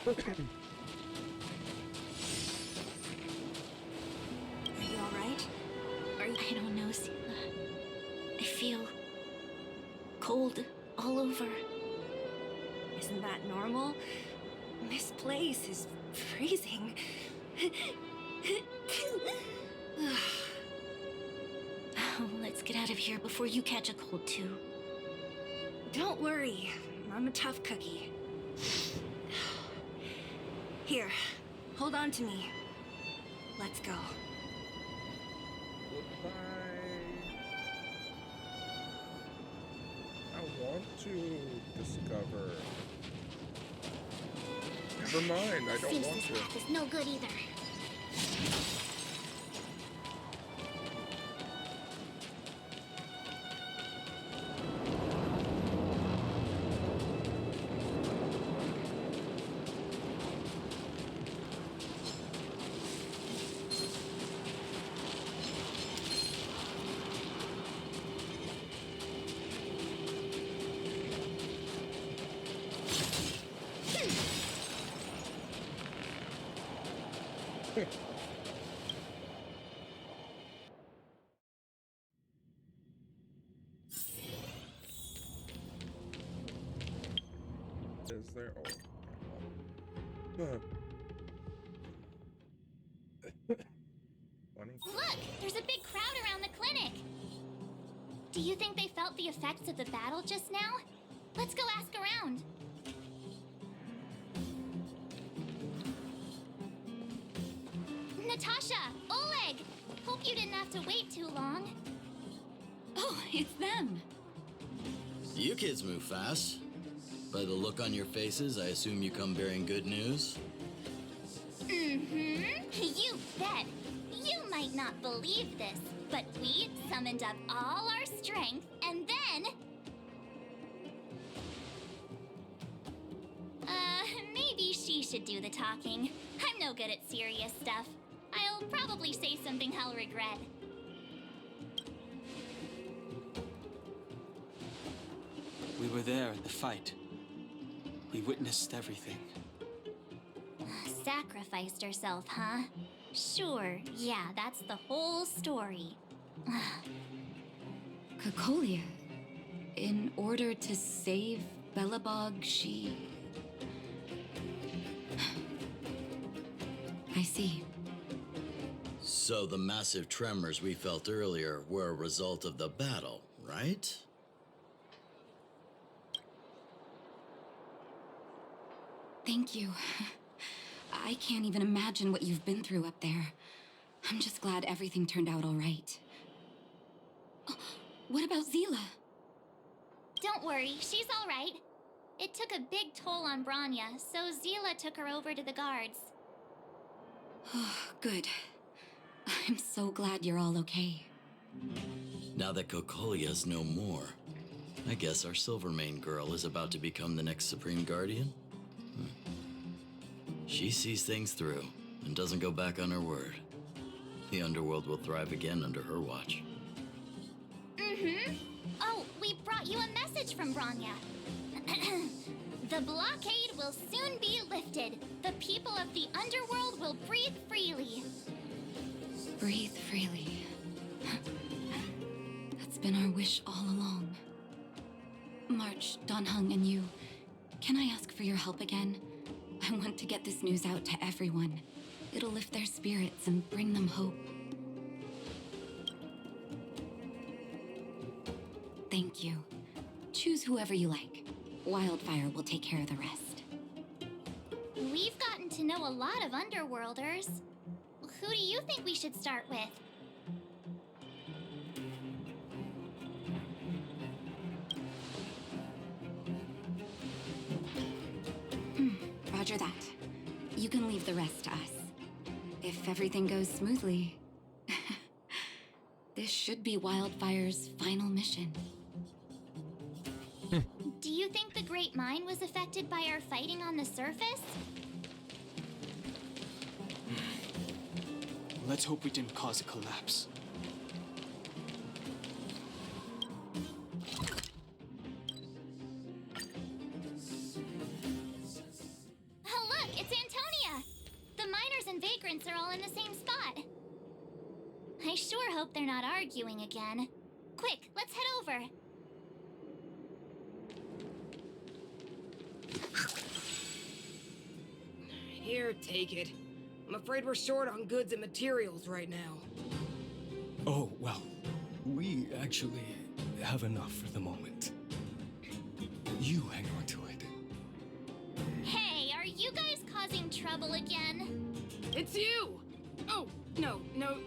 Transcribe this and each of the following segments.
Are you alright? I don't know, Sila. I feel cold all over. Isn't that normal? This place is freezing. Oh, let's get out of here before you catch a cold too. Don't worry, I'm a tough cookie. Here, hold on to me. Let's go. Goodbye. I want to discover. Never mind, I don't Seems want this to. path is no good either. Is there? Oh. Funny. Look! There's a big crowd around the clinic! Do you think they felt the effects of the battle just now? Let's go ask around. Natasha! Oleg! Hope you didn't have to wait too long. Oh, it's them. You kids move fast. By the look on your faces, I assume you come bearing good news? Mm-hmm. You bet. You might not believe this, but we summoned up all our strength, and then... maybe she should do the talking. I'm no good at serious stuff. I'll probably say something I'll regret. We were there at the fight. We witnessed everything. Sacrificed herself, huh? Sure, yeah, that's the whole story. Kokolia. In order to save Belobog, she... I see. So the massive tremors we felt earlier were a result of the battle, right? Thank you. I can't even imagine what you've been through up there. I'm just glad everything turned out all right. Oh, what about Zila? Don't worry, she's all right. It took a big toll on Branya, so Zila took her over to the guards. Oh, good. I'm so glad you're all okay. Now that Kokolia's no more, I guess our Silvermane girl is about to become the next Supreme Guardian? She sees things through and doesn't go back on her word. The underworld will thrive again under her watch. Mm-hmm. Oh, we brought you a message from Branya. The blockade will soon be lifted. The people of the underworld will breathe freely. Breathe freely. That's been our wish all along. March, Donhung, and you, can I ask for your help again? I want to get this news out to everyone. It'll lift their spirits and bring them hope. Thank you. Choose whoever you like. Wildfire will take care of the rest. We've gotten to know a lot of underworlders. Who do you think we should start with? Roger that. You can leave the rest to us. If everything goes smoothly, this should be Wildfire's final mission. Do you think the Great Mine was affected by our fighting on the surface? Let's hope we didn't cause a collapse. Oh, look, hope they're not arguing again. Quick, let's head over. Here, take it. I'm afraid we're short on goods and materials right now. Oh, well, we actually have enough for the moment. You hang on to it. Hey, are you guys causing trouble again? It's you! Oh, no,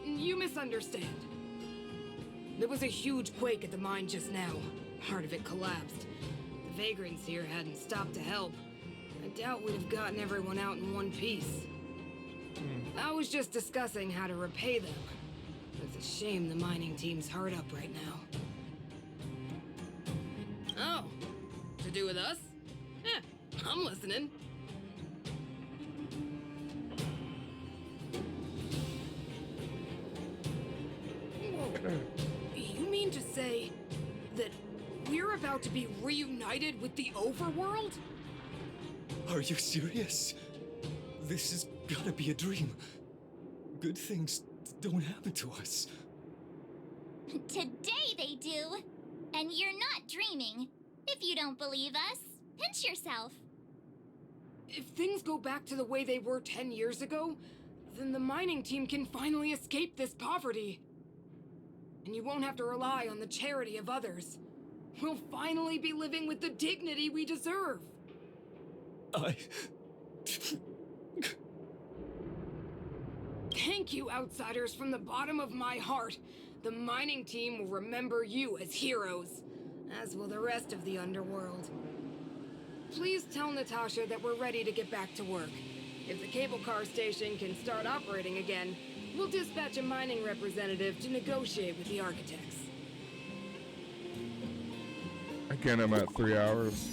you misunderstand. There was a huge quake at the mine just now. Part of it collapsed. The vagrants here hadn't stopped to help. I doubt we'd have gotten everyone out in one piece. I was just discussing how to repay them. It's a shame the mining team's hard up right now. Oh, to do with us? Yeah, I'm listening. Whoa. You mean to say that we're about to be reunited with the overworld? Are you serious? This has gotta be a dream. Good things don't happen to us. Today they do. And you're not dreaming. If you don't believe us, pinch yourself. If things go back to the way they were 10 years ago, then the mining team can finally escape this poverty. And you won't have to rely on the charity of others. We'll finally be living with the dignity we deserve. Thank you, outsiders, from the bottom of my heart. The mining team will remember you as heroes, as will the rest of the underworld. Please tell Natasha that we're ready to get back to work. If the cable car station can start operating again, we'll dispatch a mining representative to negotiate with the architects. Again, I'm at 3 hours.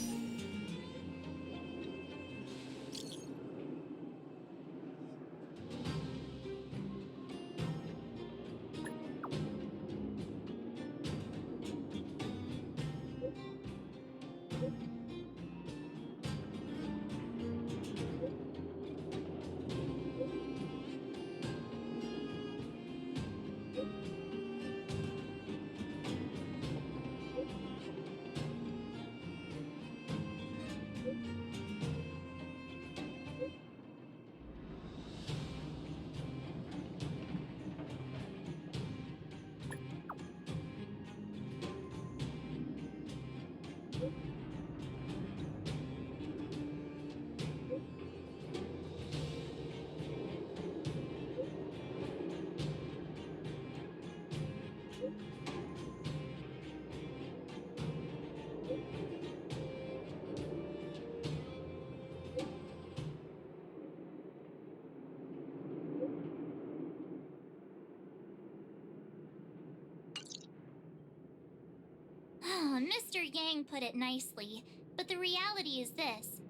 Mr. Yang put it nicely, but the reality is this.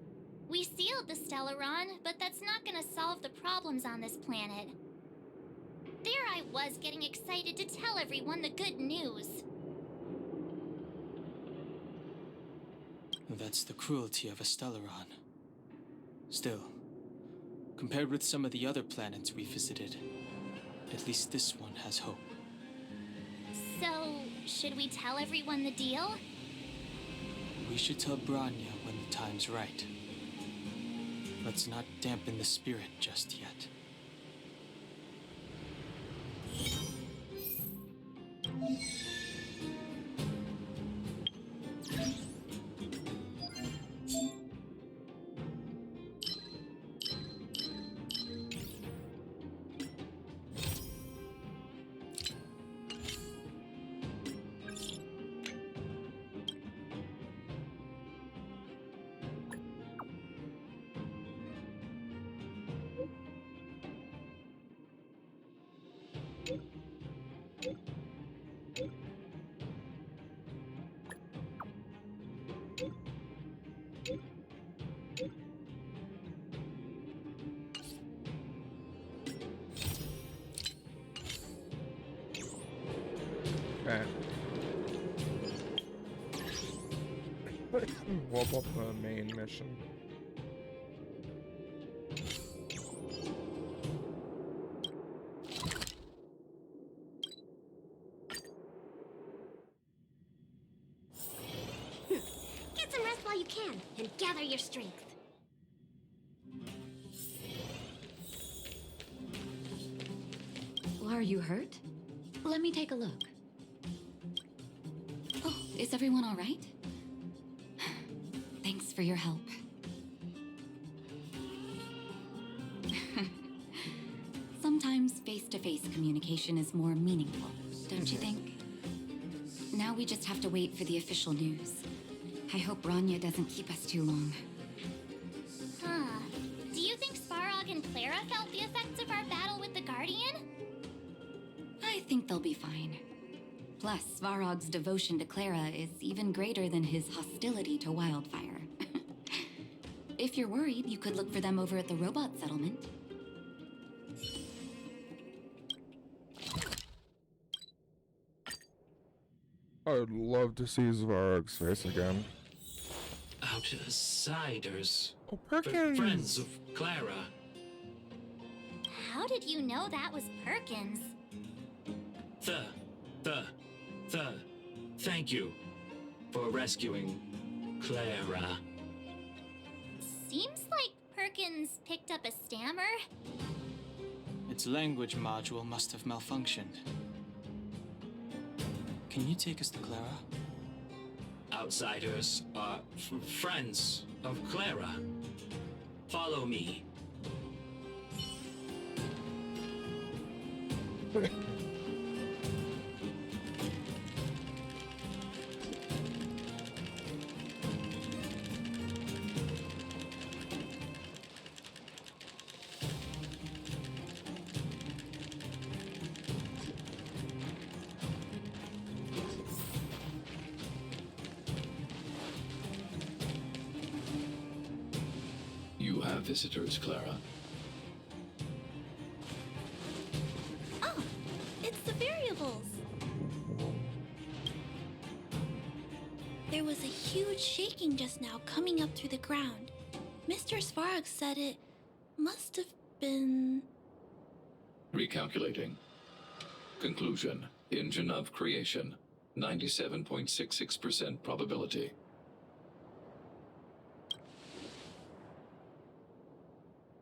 We sealed the Stellaron, but that's not gonna solve the problems on this planet. There I was getting excited to tell everyone the good news. That's the cruelty of a Stellaron. Still, compared with some of the other planets we visited, at least this one has hope. So, should we tell everyone the deal? We should tell Branya when the time's right. Let's not dampen the spirit just yet. Okay. What about the main mission? you can and gather your strength. Are you hurt? Let me take a look. Oh, is everyone all right? Thanks for your help. Sometimes face-to-face communication is more meaningful, don't you think? Now we just have to wait for the official news. I hope Rania doesn't keep us too long. Huh. Do you think Svarog and Clara felt the effects of our battle with the Guardian? I think they'll be fine. Plus, Svarog's devotion to Clara is even greater than his hostility to Wildfire. If you're worried, you could look for them over at the robot settlement. I would love to see Svarog's face again. Outsiders. Oh, Perkins! Friends of Clara. How did you know that was Perkins? Thank you for rescuing Clara. Seems like Perkins picked up a stammer. Its language module must have malfunctioned. Can you take us to Clara? Outsiders are friends of Clara. Follow me. You have visitors, Clara. Oh, it's the variables. There was a huge shaking just now coming up through the ground. Mr. Svarog said it must have been... Recalculating. Conclusion. Engine of creation. 97.66% probability.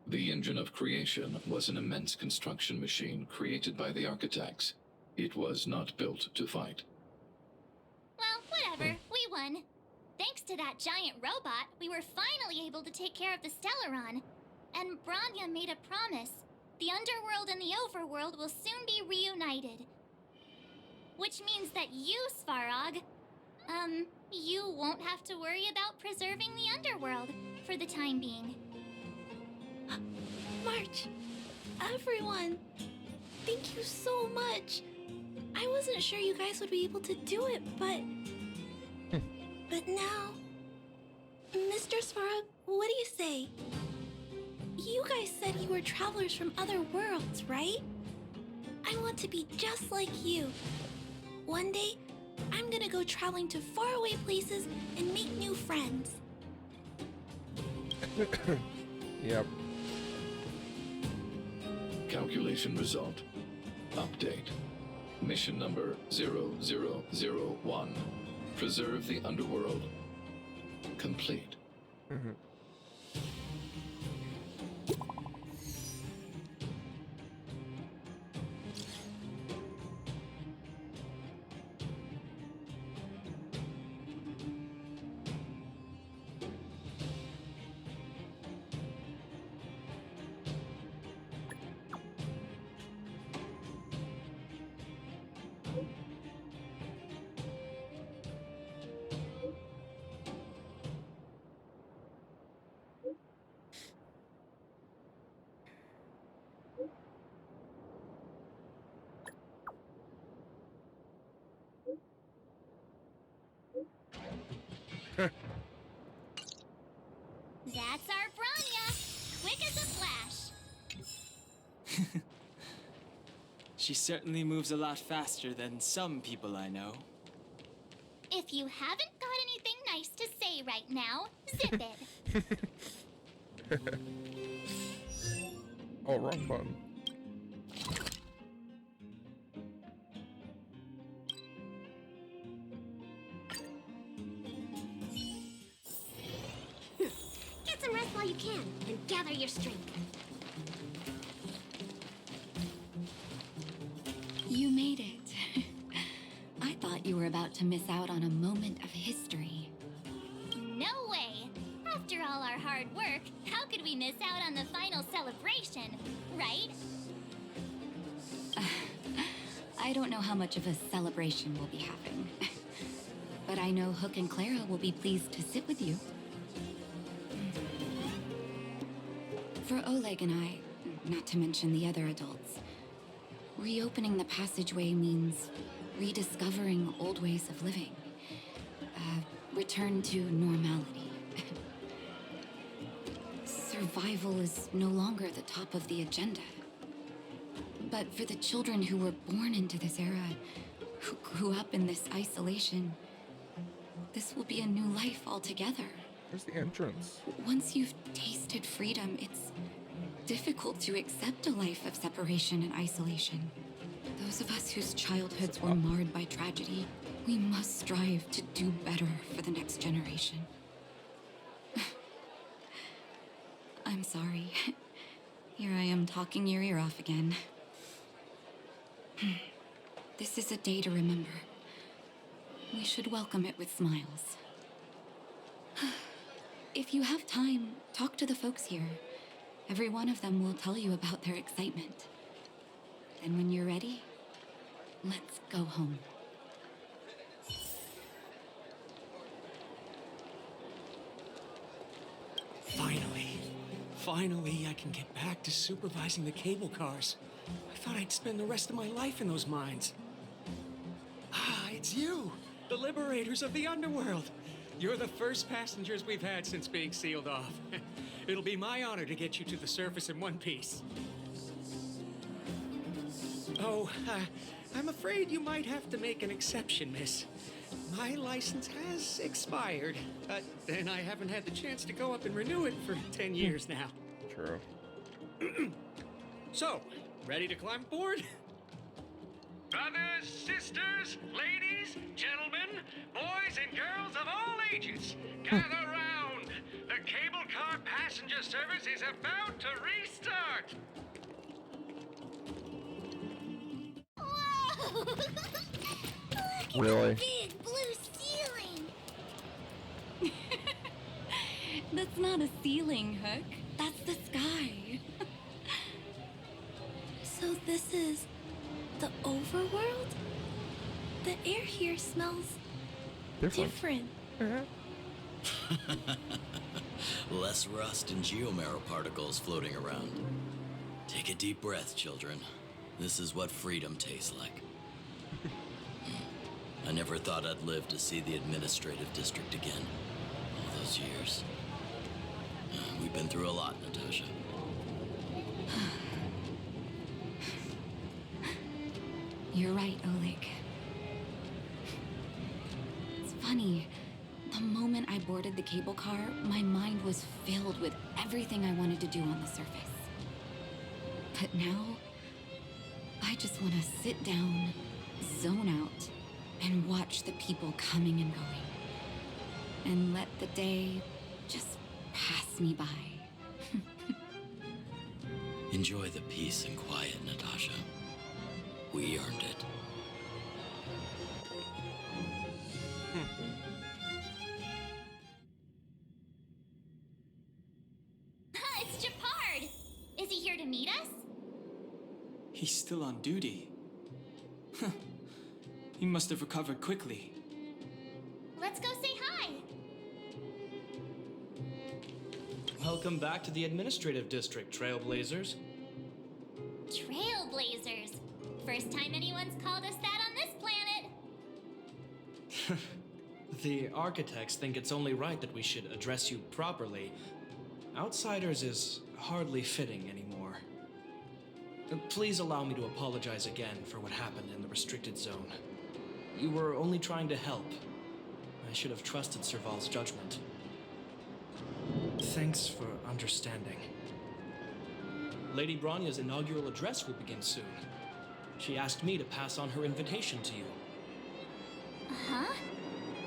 The engine of creation was an immense construction machine created by the architects. It was not built to fight. Well, whatever. We won. Thanks to that giant robot, we were finally able to take care of the Stellaron. And Branya made a promise. The underworld and the overworld will soon be reunited. Which means that you, Svarog, you won't have to worry about preserving the underworld for the time being. March, everyone, thank you so much. I wasn't sure you guys would be able to do it, but now... Mr. Svarog, what do you say? You guys said you were travelers from other worlds, right? I want to be just like you. One day, I'm gonna go traveling to faraway places and make new friends. Yep. Calculation result. Update. Mission number 0001. Preserve the underworld. Complete. That's our Branya! Quick as a flash! She certainly moves a lot faster than some people I know. If you haven't got anything nice to say right now, zip it. Oh, wrong button. can and gather your strength. You made it. I thought you were about to miss out on a moment of history. No way! After all our hard work, how could we miss out on the final celebration, right? I don't know how much of a celebration we'll be having. But I know Hook and Clara will be pleased to sit with you. For Oleg and I, not to mention the other adults, reopening the passageway means rediscovering old ways of living. Return to normality. Survival is no longer the top of the agenda. But for the children who were born into this era, who grew up in this isolation, this will be a new life altogether. Where's the entrance? Once you've tasted freedom, it's difficult to accept a life of separation and isolation. Those of us whose childhoods were marred by tragedy, we must strive to do better for the next generation. I'm sorry. Here I am talking your ear off again. This is a day to remember. We should welcome it with smiles. If you have time, talk to the folks here. Every one of them will tell you about their excitement. Then when you're ready, let's go home. Finally, I can get back to supervising the cable cars. I thought I'd spend the rest of my life in those mines. Ah, it's you, the liberators of the underworld. You're the first passengers we've had since being sealed off. It'll be my honor to get you to the surface in one piece. Oh, I'm afraid you might have to make an exception, miss. My license has expired, and I haven't had the chance to go up and renew it for 10 years now. True. So, ready to climb aboard? Brothers, sisters, ladies, gentlemen, boys and girls of all ages, gather round. The cable car passenger service is about to restart. Whoa! Look Really? at the big blue ceiling! That's not a ceiling, Hook. That's the sky. So this is the overworld? The air here smells different. Less rust and geomarrow particles floating around. Take a deep breath, children. This is what freedom tastes like. I never thought I'd live to see the administrative district again. All those years. We've been through a lot, Natasha. You're right, Oleg. It's funny. The moment I boarded the cable car, my mind was filled with everything I wanted to do on the surface. But now, I just want to sit down, zone out, and watch the people coming and going. And let the day just pass me by. Enjoy the peace and quiet, Natasha. We earned it. It's Japard! Is he here to meet us? He's still on duty. He must have recovered quickly. Let's go say hi! Welcome back to the administrative district, Trailblazers. Trailblazers. First time anyone's called us that on this planet. The architects think it's only right that we should address you properly. Outsiders is hardly fitting anymore. Please allow me to apologize again for what happened in the restricted zone. You were only trying to help. I should have trusted Serval's judgment. Thanks for understanding. Lady Bronya's inaugural address will begin soon. She asked me to pass on her invitation to you. Huh?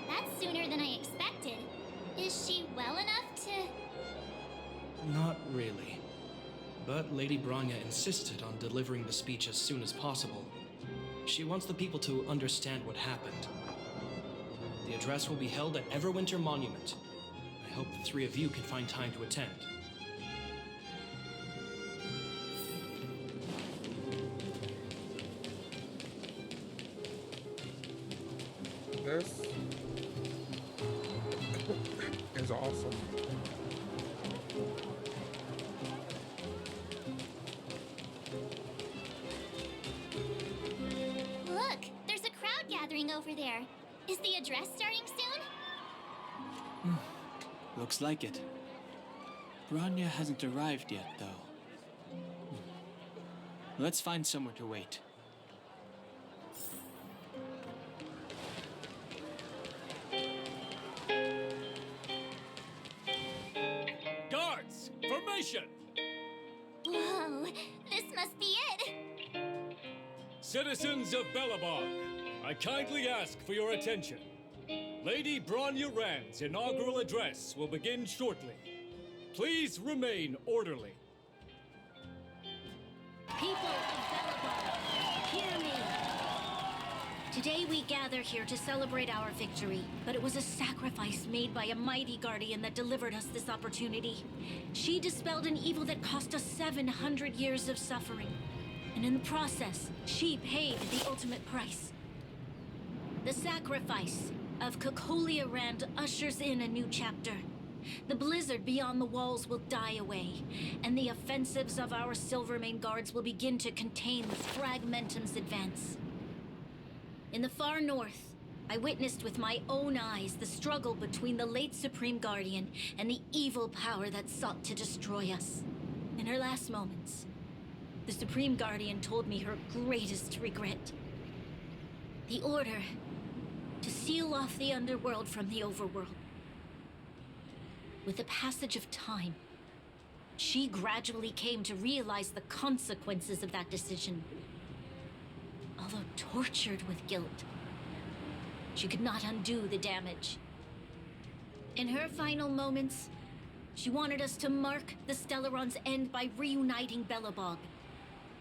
That's sooner than I expected. Is she well enough to... really. But Lady Bronya insisted on delivering the speech as soon as possible. She wants the people to understand what happened. The address will be held at Everwinter Monument. I hope the three of you can find time to attend. This is awesome. Look, there's a crowd gathering over there. Is the address starting soon? Looks like it. Bronya hasn't arrived yet, though. Let's find somewhere to wait. Guards! Formation! Whoa, this must be it! Citizens of Belobog, I kindly ask for your attention. Lady Bronya Rand's inaugural address will begin shortly. Please remain orderly. People of Belobog, hear me. Today we gather here to celebrate our victory, but it was a sacrifice made by a mighty guardian that delivered us this opportunity. She dispelled an evil that cost us 700 years of suffering, and in the process, she paid the ultimate price. The sacrifice of Cocolia Rand ushers in a new chapter. The blizzard beyond the walls will die away, and the offensives of our Silvermane guards will begin to contain the Fragmentum's advance. In the far north, I witnessed with my own eyes the struggle between the late Supreme Guardian and the evil power that sought to destroy us. In her last moments, the Supreme Guardian told me her greatest regret. The order to seal off the underworld from the overworld. With the passage of time, she gradually came to realize the consequences of that decision. Although tortured with guilt, she could not undo the damage. In her final moments, she wanted us to mark the Stellaron's end by reuniting Belobog.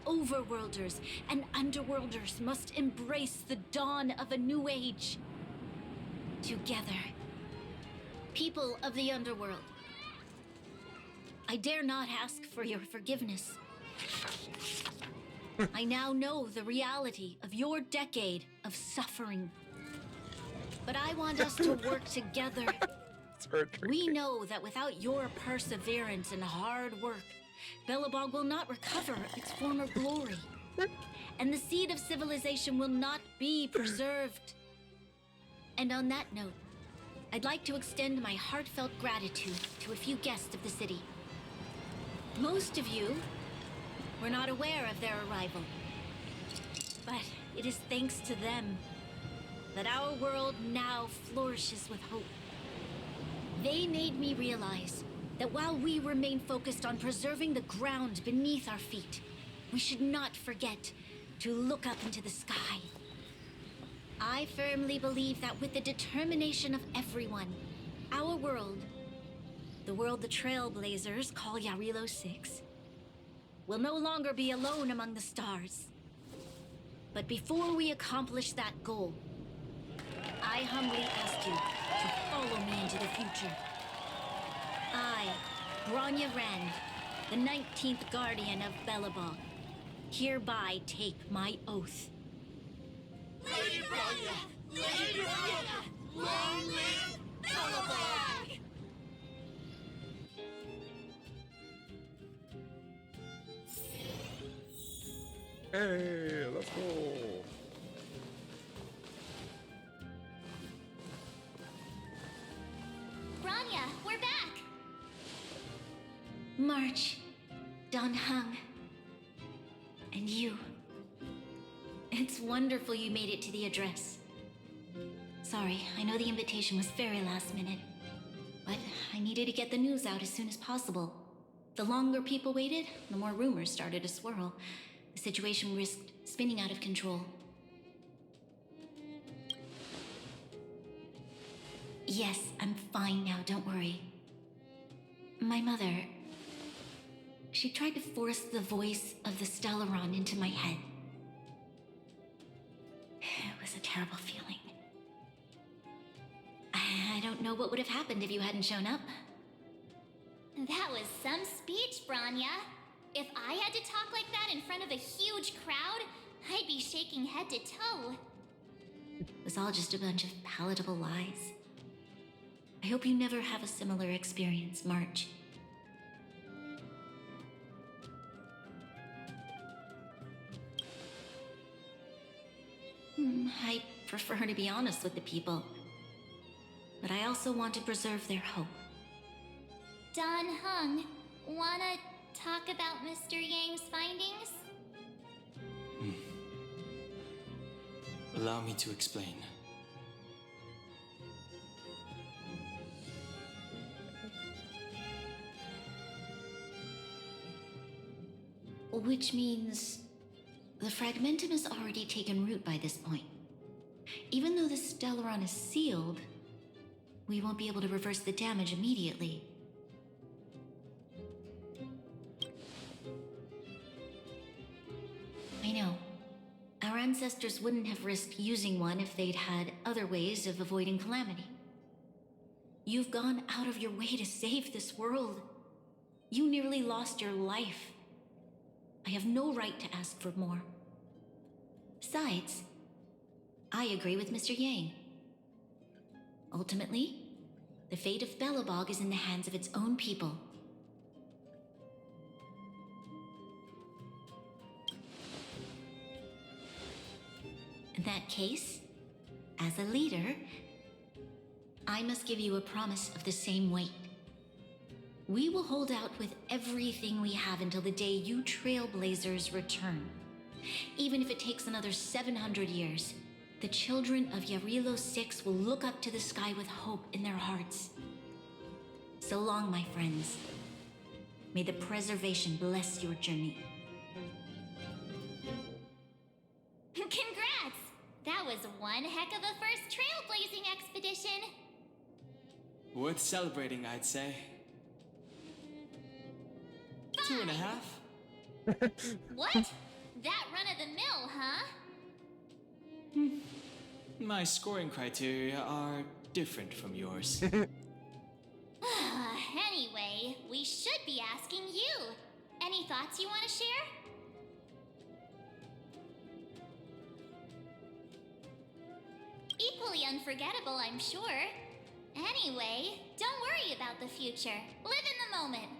Overworlders and Underworlders must embrace the dawn of a new age. Together. People of the Underworld, I dare not ask for your forgiveness. I now know the reality of your decade of suffering. But I want us to work together. We know that without your perseverance and hard work, Belobog will not recover its former glory. And the seed of civilization will not be preserved. And on that note, I'd like to extend my heartfelt gratitude to a few guests of the city. Most of you were not aware of their arrival. But it is thanks to them that our world now flourishes with hope. They made me realize that while we remain focused on preserving the ground beneath our feet, we should not forget to look up into the sky. I firmly believe that with the determination of everyone, our world, the world the Trailblazers call Jarilo-IV, will no longer be alone among the stars. But before we accomplish that goal, I humbly ask you to follow me into the future. I, Bronya Rand, the 19th Guardian of Belobog, hereby take my oath. Lady Bronya! Lady Bronya! Long live Belobog! Hey, let's go. Bronya, we're back! March, Don Hung, and you. It's wonderful you made it to the address. Sorry, I know the invitation was very last minute, but I needed to get the news out as soon as possible. The longer people waited, the more rumors started to swirl. The situation risked spinning out of control. Yes, I'm fine now, don't worry. My mother... She tried to force the voice of the Stellaron into my head. It was a terrible feeling. I don't know what would have happened if you hadn't shown up. That was some speech, Branya. If I had to talk like that in front of a huge crowd, I'd be shaking head to toe. It was all just a bunch of palatable lies. I hope you never have a similar experience, March. I prefer to be honest with the people, but I also want to preserve their hope. Don Hung, wanna talk about Mr. Yang's findings? Allow me to explain. Which means the fragmentum has already taken root by this point. Even though the Stellaron is sealed, we won't be able to reverse the damage immediately. I know. Our ancestors wouldn't have risked using one if they'd had other ways of avoiding calamity. You've gone out of your way to save this world. You nearly lost your life. I have no right to ask for more. Besides, I agree with Mr. Yang. Ultimately, the fate of Belobog is in the hands of its own people. In that case, as a leader, I must give you a promise of the same weight. We will hold out with everything we have until the day you Trailblazers return. Even if it takes another 700 years, the children of Jarilo-IV will look up to the sky with hope in their hearts. So long, my friends. May the preservation bless your journey. Congrats! That was one heck of a first trailblazing expedition. Worth celebrating, I'd say. 2.5. What? That run-of-the-mill, huh? My scoring criteria are different from yours. Anyway, we should be asking you. Any thoughts you want to share? Equally unforgettable, I'm sure. Anyway, don't worry about the future. Live in the moment.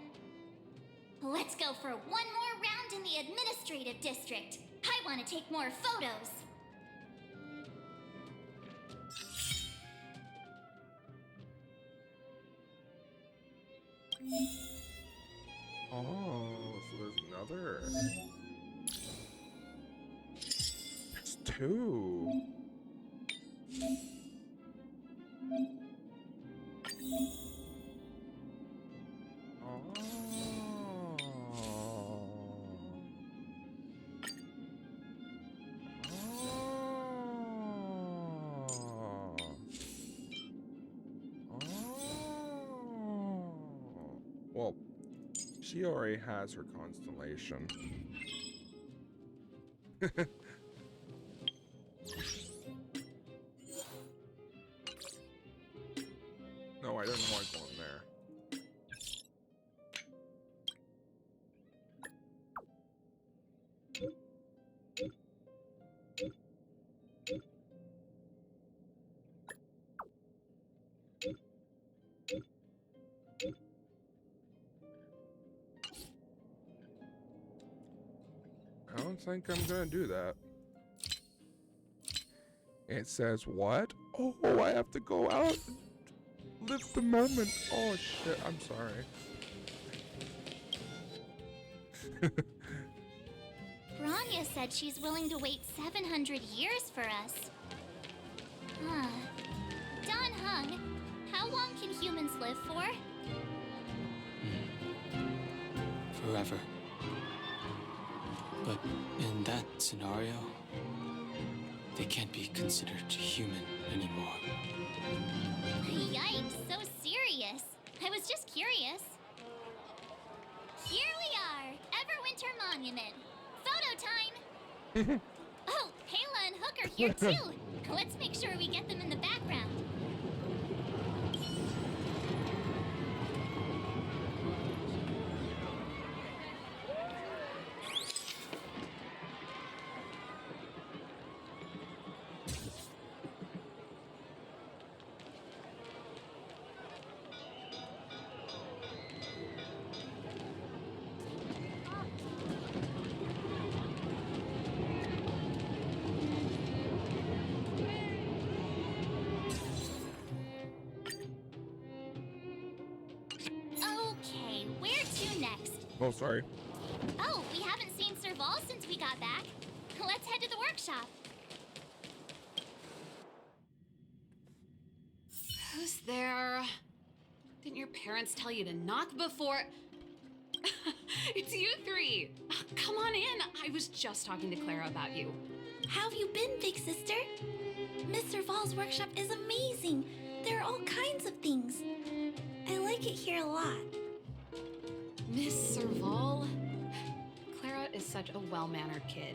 Let's go for one more round in the administrative district. I want to take more photos. Oh, so there's another. There's two. Well, she already has her constellation. No, I didn't want going there. I don't think I'm gonna do that. It says what? Oh, I have to go out and live the moment. Oh shit, I'm sorry. Branya said she's willing to wait 700 years for us. Don Hung, how long can humans live for? Forever. But in that scenario, they can't be considered human anymore. Yikes, so serious. I was just curious. Here we are, Winter Monument. Photo time! Oh, Payla and Hook are here too. Let's make sure we get them in the background. Okay, where to next? Oh, sorry. Oh, we haven't seen Serval since we got back. Let's head to the workshop. Who's there? Didn't your parents tell you to knock before? It's you three. Come on in. I was just talking to Clara about you. How have you been, big sister? Mr. Val's workshop is amazing. There are all kinds of things. I like it here a lot. Miss Serval? Clara is such a well-mannered kid.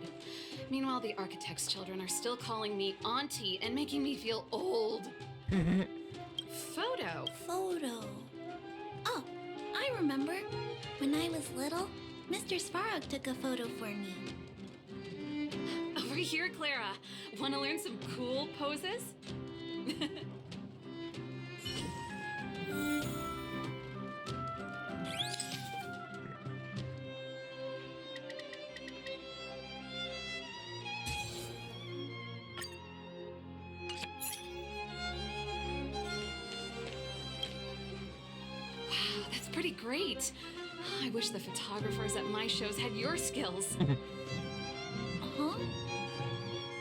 Meanwhile, the architect's children are still calling me auntie and making me feel old. Photo. Oh, I remember. When I was little, Mr. Svarog took a photo for me. Over here, Clara. Want to learn some cool poses? Wow, that's pretty great. I wish the photographers at my shows had your skills. Huh?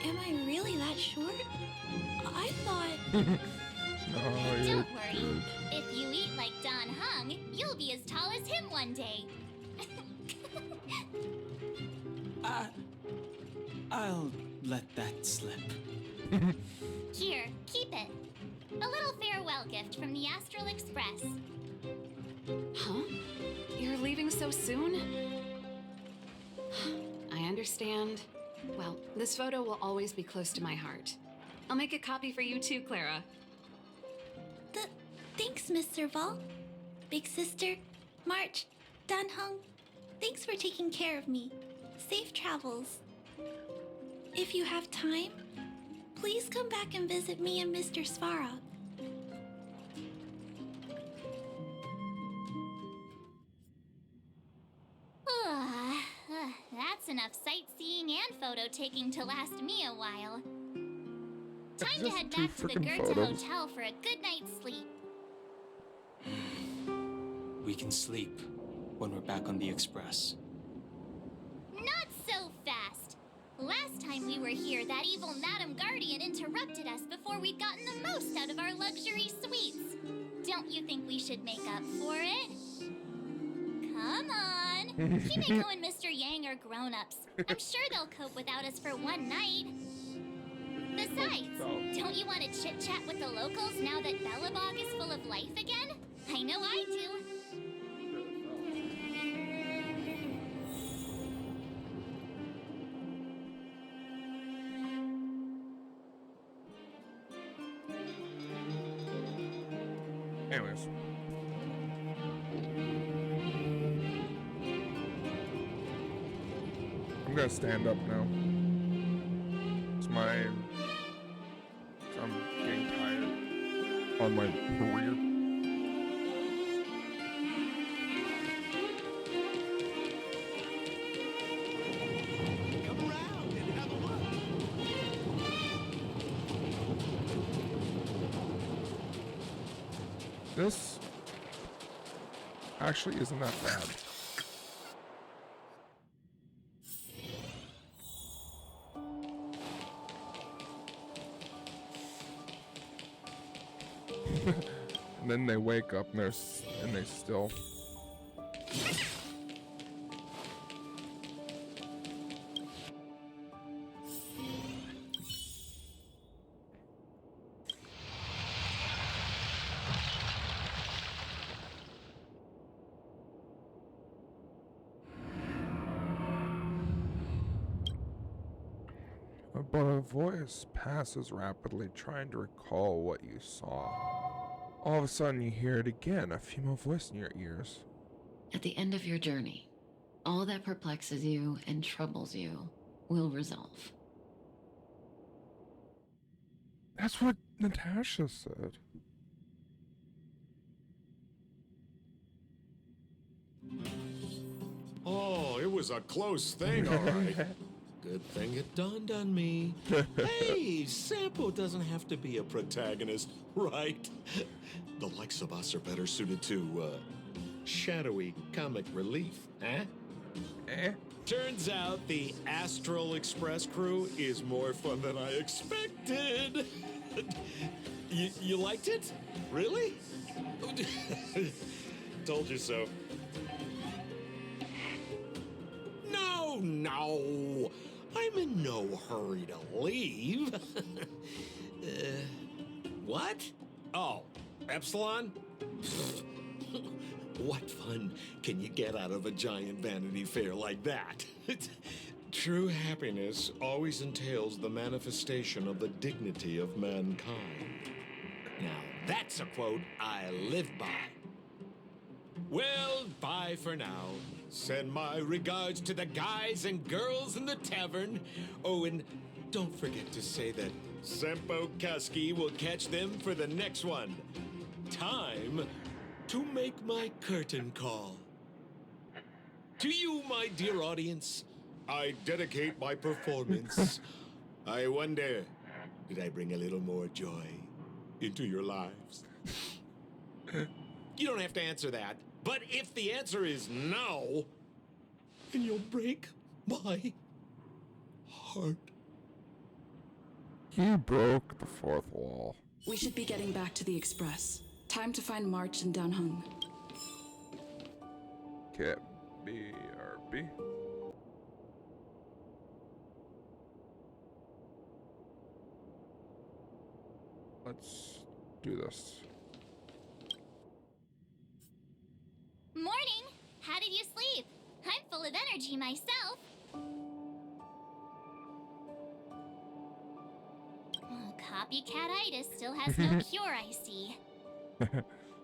Am I really that short? I thought... Oh, Don't worry. If you eat like Don Hung, you'll be as tall as him one day. I'll let that slip. Here, keep it. A little farewell gift from the Astral Express. Huh? You're leaving so soon? I understand. Well, this photo will always be close to my heart. I'll make a copy for you too, Clara. Thanks, Mr. Val. Big sister, March, Danhung, thanks for taking care of me. Safe travels. If you have time, please come back and visit me and Mr. Svarog. That's enough sightseeing and photo taking to last me a while. Time to head back to the Goethe Hotel for a good night's sleep. We can sleep when we're back on the Express. Not so fast. Last time we were here, that evil Madam Guardian interrupted us before we'd gotten the most out of our luxury suites. Don't you think we should make up for it? Come on. Himeko and Mr. Yang are grown-ups. I'm sure they'll cope without us for one night. Besides, don't you want to chit-chat with the locals now that Belobog is full of life again? I know I do. Anyways. I'm gonna stand up now. I'm getting tired on my career. Come around and have a look. This actually isn't that bad. And then they wake up and they still. but a voice passes rapidly, trying to recall what you saw. All of a sudden, you hear it again, a female voice in your ears. At the end of your journey, all that perplexes you and troubles you will resolve. That's what Natasha said. Oh, it was a close thing, all right. Good thing it dawned on me. Hey, Sampo doesn't have to be a protagonist, right? The likes of us are better suited to, shadowy comic relief, huh? Turns out the Astral Express crew is more fun than I expected. You liked it? Really? Told you so. No. I'm in no hurry to leave. What? Oh, Epsilon? What fun can you get out of a giant Vanity Fair like that? True happiness always entails the manifestation of the dignity of mankind. Now, that's a quote I live by. Well, bye for now. Send my regards to the guys and girls in the tavern. Oh, and don't forget to say that Sempo Kaski will catch them for the next one. Time to make my curtain call. To you, my dear audience, I dedicate my performance. I wonder, did I bring a little more joy into your lives? You don't have to answer that. But if the answer is no, then you'll break my heart. He broke the fourth wall. We should be getting back to the Express. Time to find March and Dunhung. Okay, BRB. Let's do this. Morning! How did you sleep? I'm full of energy myself. Oh, copycat-itis still has no cure, I see.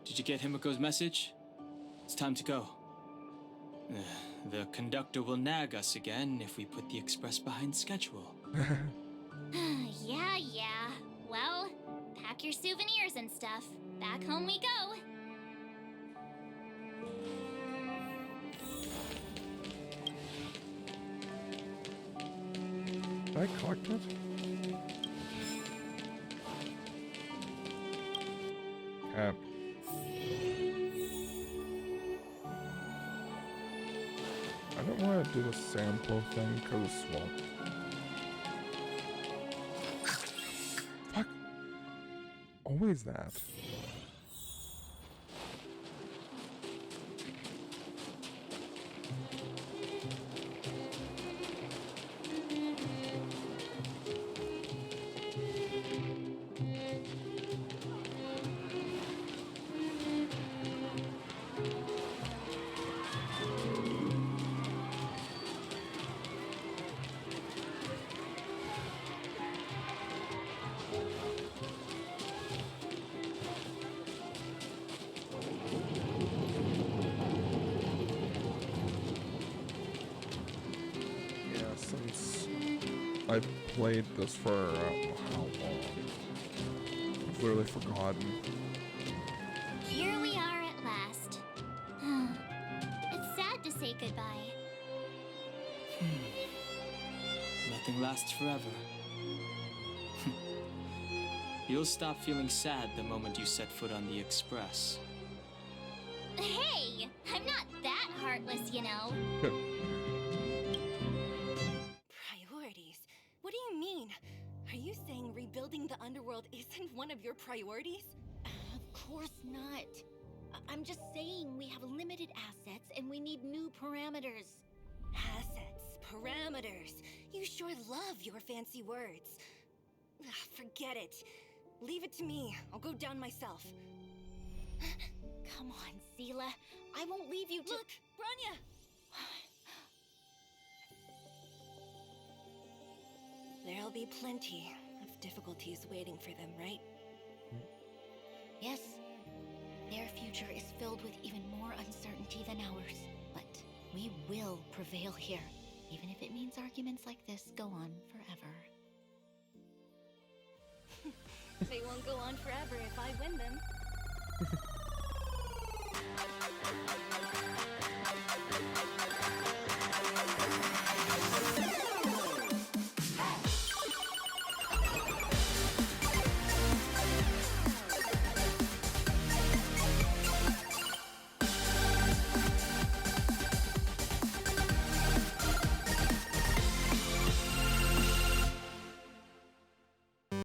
Did you get Himiko's message? It's time to go. The conductor will nag us again if we put the express behind schedule. Yeah. Well, pack your souvenirs and stuff. Back home we go. Did I collect it? Okay. I don't want to do the sample thing because of swamp. Fuck. Always that. I've played this for how long? I've literally forgotten. Here we are at last. It's sad to say goodbye. Nothing lasts forever. You'll stop feeling sad the moment you set foot on the express. Hey, I'm not that heartless, you know. Priorities? What do you mean? Are you saying rebuilding the underworld isn't one of your priorities? Of course not. I'm just saying we have limited assets and we need new parameters. Assets, parameters. You sure love your fancy words. Forget it. Leave it to me. I'll go down myself. Come on, Seela. I won't leave you to— Look, Branya! There'll be plenty of difficulties waiting for them, right? Yes. Their future is filled with even more uncertainty than ours. But we will prevail here, even if it means arguments like this go on forever. They won't go on forever if I win them.